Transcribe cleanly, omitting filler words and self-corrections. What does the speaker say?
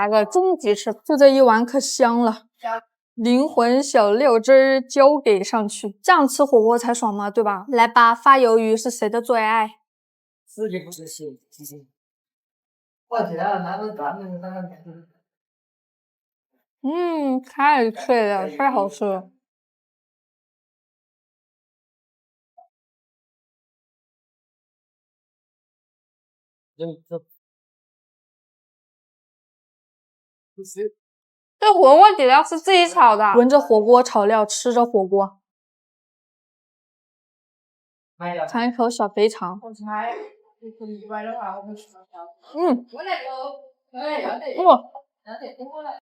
来个终极吃法，就这一碗可香了。灵魂小料汁交给上去，这样吃火锅才爽嘛，对吧？来吧，发鱿鱼是谁的最爱？自己不是行。我天啊，那个专门那个。太脆了，太好吃了。这火锅底料是自己炒的，闻着火锅炒料，吃着火锅，尝一口小肥肠。哇。